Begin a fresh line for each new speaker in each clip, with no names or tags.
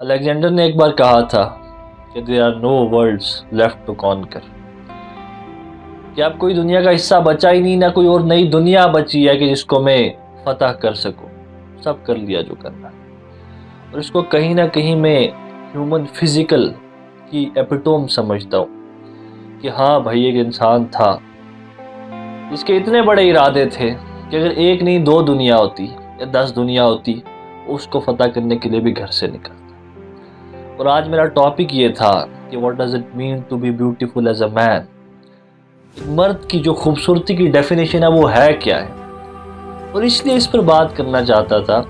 Alexander نے ایک بار کہا تھا کہ there are no worlds left to conquer, کہ اب کوئی دنیا کا حصہ بچا ہی نہیں، نہ کوئی اور نئی دنیا بچی ہے کہ جس کو میں فتح کر سکوں، سب کر لیا جو کرنا ہے۔ اور اس کو کہیں نہ کہیں میں ہیومن فزیکل کی ایپیٹوم سمجھتا ہوں کہ ہاں بھائی ایک انسان تھا جس کے اتنے بڑے ارادے تھے کہ اگر ایک نہیں 2 دنیا ہوتی یا 10 دنیا ہوتی، اس کو فتح کرنے کے لیے بھی گھر سے نکلتا۔ اور آج میرا ٹاپک یہ تھا کہ what does it mean to be beautiful as a man, مرد کی جو خوبصورتی کی ڈیفینیشن ہے وہ ہے کیا ہے۔ اور اس لیے اس پر بات کرنا چاہتا تھا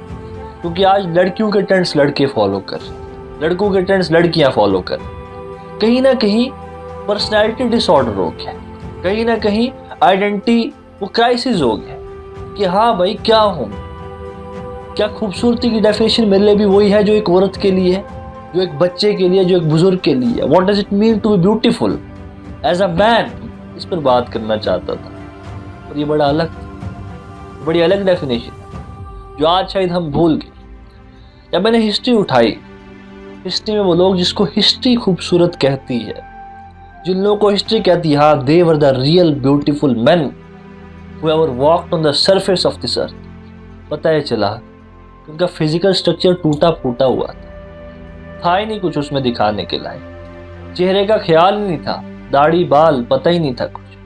کیونکہ آج لڑکیوں کے ٹرینڈز لڑکے فالو کر رہے ہیں، لڑکوں کے ٹرینڈز لڑکیاں فالو کر رہے ہیں۔ کہیں نہ کہیں پرسنالٹی ڈس آرڈر ہو گیا، کہیں نہ کہیں آئیڈینٹی وہ کرائسس ہو گیا کہ ہاں بھائی کیا ہوں، کیا خوبصورتی کی ڈیفینیشن میرے لیے بھی وہی ہے جو ایک عورت کے لیے ہے، جو ایک بچے کے لیے، جو ایک بزرگ کے لیے ہے۔ What does it mean to be beautiful as a man, اس پر بات کرنا چاہتا تھا۔ اور یہ بڑی الگ ڈیفینیشن ہے جو آج شاید ہم بھول گئے۔ جب میں نے ہسٹری اٹھائی، ہسٹری میں وہ لوگ جس کو ہسٹری خوبصورت کہتی ہے، جن لوگوں کو ہسٹری کہتی ہے ہاں they were the real beautiful men who ever walked on the surface of this earth، پتہ یہ چلا کہ ان کا فزیکل سٹرکچر ٹوٹا پھوٹا ہوا تھا ہی نہیں کچھ اس میں دکھانے کے لائق، چہرے کا خیال ہی نہیں تھا، داڑھی بال پتہ ہی نہیں تھا کچھ۔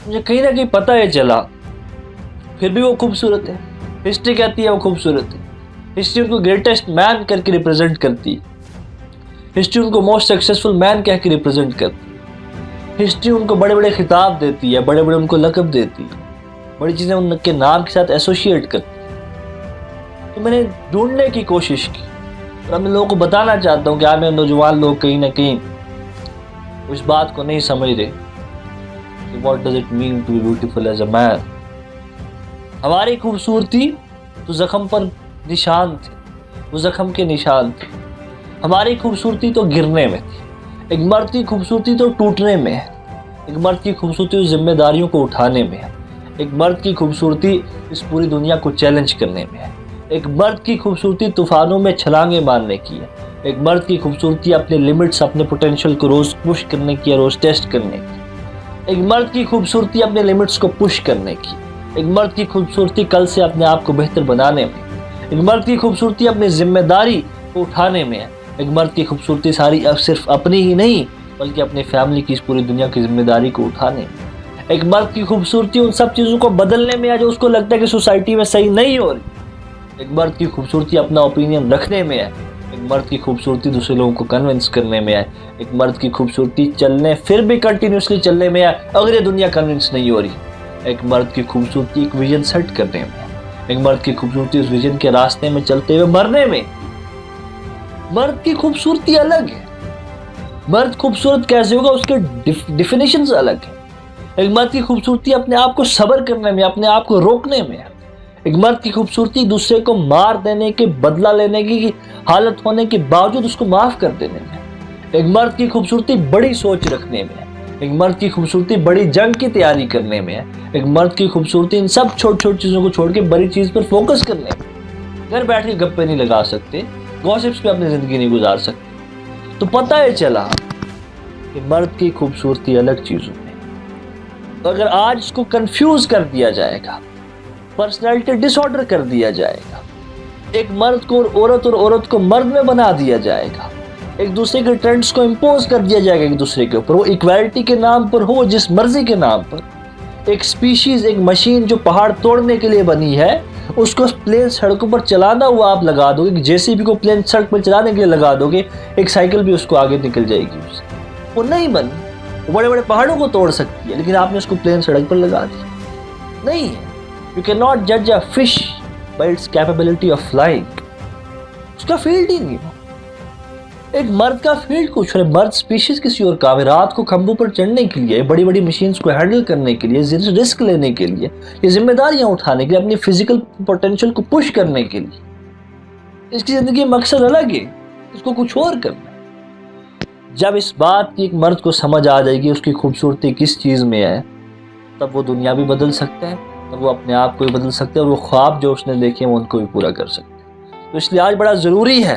مجھے کہیں نہ کہیں پتہ یہ چلا پھر بھی وہ خوبصورت ہے، ہسٹری کہتی ہے وہ خوبصورت ہے، ہسٹری ان کو گریٹسٹ مین کر کے ریپرزینٹ کرتی ہے، ہسٹری ان کو موسٹ سکسیسفل مین کہہ کے ریپرزینٹ کرتی ہے، ہسٹری ان کو بڑے بڑے خطاب دیتی ہے، بڑے بڑے ان کو لقب دیتی ہے، بڑی چیزیں ان کے نام کے ساتھ ایسوشیٹ کرتی ہے۔ تو میں نے ڈھونڈنے کی کوشش کی اور میں لوگوں کو بتانا چاہتا ہوں کہ آج میرے نوجوان لوگ کہیں نہ کہیں اس بات کو نہیں سمجھ رہے کہ what does it mean to be beautiful as a man. ہماری خوبصورتی تو زخم پر نشان تھے، وہ زخم کے نشان تھے۔ ہماری خوبصورتی تو گرنے میں تھی، ایک مرد کی خوبصورتی تو ٹوٹنے میں ہے، ایک مرد کی خوبصورتی تو ذمہ داریوں کو اٹھانے میں ہے، ایک مرد کی خوبصورتی اس پوری دنیا کو چیلنج کرنے میں ہے، ایک مرد کی خوبصورتی طوفانوں میں چھلانگیں مارنے کی ہے، ایک مرد کی خوبصورتی اپنے لیمٹس، اپنے پوٹینشیل کو روز پش کرنے کی ہے، روز ٹیسٹ کرنے کی۔ ایک مرد کی خوبصورتی اپنے لیمٹس کو پش کرنے کی، ایک مرد کی خوبصورتی کل سے اپنے آپ کو بہتر بنانے میں، ایک مرد کی خوبصورتی اپنی ذمہ داری کو اٹھانے میں ہے، ایک مرد کی خوبصورتی ساری صرف اپنی ہی نہیں بلکہ اپنی فیملی کی، اس پوری دنیا کی ذمہ داری کو اٹھانے میں۔ ایک مرد کی خوبصورتی ان سب چیزوں کو بدلنے میں ہے جو اس کو لگتا ہے کہ سوسائٹی میں صحیح نہیں ہو رہی۔ ایک مرد کی خوبصورتی اپنا اوپینین رکھنے میں ہے، ایک مرد کی خوبصورتی دوسرے لوگوں کو کنونس کرنے میں ہے، ایک مرد کی خوبصورتی چلنے پھر بھی کنٹینیوسلی چلنے میں ہے اگر یہ دنیا کنونس نہیں ہو رہی۔ ایک مرد کی خوبصورتی ایک ویژن سیٹ کرنے میں ہے، ایک مرد کی خوبصورتی اس ویژن کے راستے میں چلتے ہوئے مرنے میں۔ مرد کی خوبصورتی الگ ہے، مرد خوبصورت کیسے ہوگا اس کے ڈیفینیشنز الگ ہیں۔ ایک مرد کی خوبصورتی اپنے آپ کو صبر کرنے میں، اپنے آپ کو روکنے میں ہے۔ ایک مرد کی خوبصورتی دوسرے کو مار دینے کے، بدلہ لینے کی حالت ہونے کے باوجود اس کو معاف کر دینے میں۔ ایک مرد کی خوبصورتی بڑی سوچ رکھنے میں ہے، ایک مرد کی خوبصورتی بڑی جنگ کی تیاری کرنے میں ہے، ایک مرد کی خوبصورتی ان سب چھوٹی چھوٹی چیزوں کو چھوڑ کے بڑی چیز پر فوکس کرنے میں۔ گھر بیٹھ کے گپے نہیں لگا سکتے، گوسپس پہ اپنی زندگی نہیں گزار سکتے۔ تو پتہ یہ چلا کہ مرد کی خوبصورتی الگ چیزوں میں، اگر آج اس کو کنفیوز کر دیا جائے گا، پرسنالٹی ڈس آرڈر کر دیا جائے گا، ایک مرد کو اور عورت کو مرد میں بنا دیا جائے گا، ایک دوسرے کے ٹرینڈز کو امپوز کر دیا جائے گا ایک دوسرے کے اوپر، وہ ایکویلٹی کے نام پر ہو، جس مرضی کے نام پر، ایک سپیشیز، ایک مشین جو پہاڑ توڑنے کے لیے بنی ہے، اس کو پلین سڑکوں پر چلانا ہوا آپ لگا دو گے، جے سی بی کو پلین سڑک پر چلانے کے لیے لگا دو گے، ایک سائیکل بھی اس کو آگے نکل جائے گی اس سے۔ وہ نہیں بنی، وہ بڑے بڑے پہاڑوں کو توڑ سکتی ہے لیکن آپ نے اس کو پلین سڑک پر لگا دیا، نہیں ہے۔ You cannot judge a fish by its capability of flying۔ اس کا فیلڈ ہی نہیں ہو۔ ایک مرد کا فیلڈ کچھ ہے، مرد سپیشیز کسی اور کام ہے، رات کو کھمبوں پر چڑھنے کے لیے، بڑی بڑی مشینز کو ہینڈل کرنے کے لیے، رسک لینے کے لیے، یہ ذمہ داریاں اٹھانے کے لیے، اپنی فزیکل پوٹینشیل کو پش کرنے کے لیے۔ اس کی زندگی مقصد الگ ہے، اس کو کچھ اور کرنا ہے۔ جب اس بات کی ایک مرد کو سمجھ آ جائے گی اس کی خوبصورتی کس چیز میں ہے، تب وہ دنیا بھی بدل سکتا ہے، تب وہ اپنے آپ کو بھی بدل سکتے ہیں، اور وہ خواب جو اس نے دیکھے ہیں وہ ان کو بھی پورا کر سکتے ہیں۔ تو اس لیے آج بڑا ضروری ہے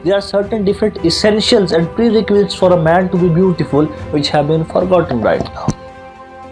There are certain different essentials and prerequisites for a man to be beautiful which have been forgotten right now.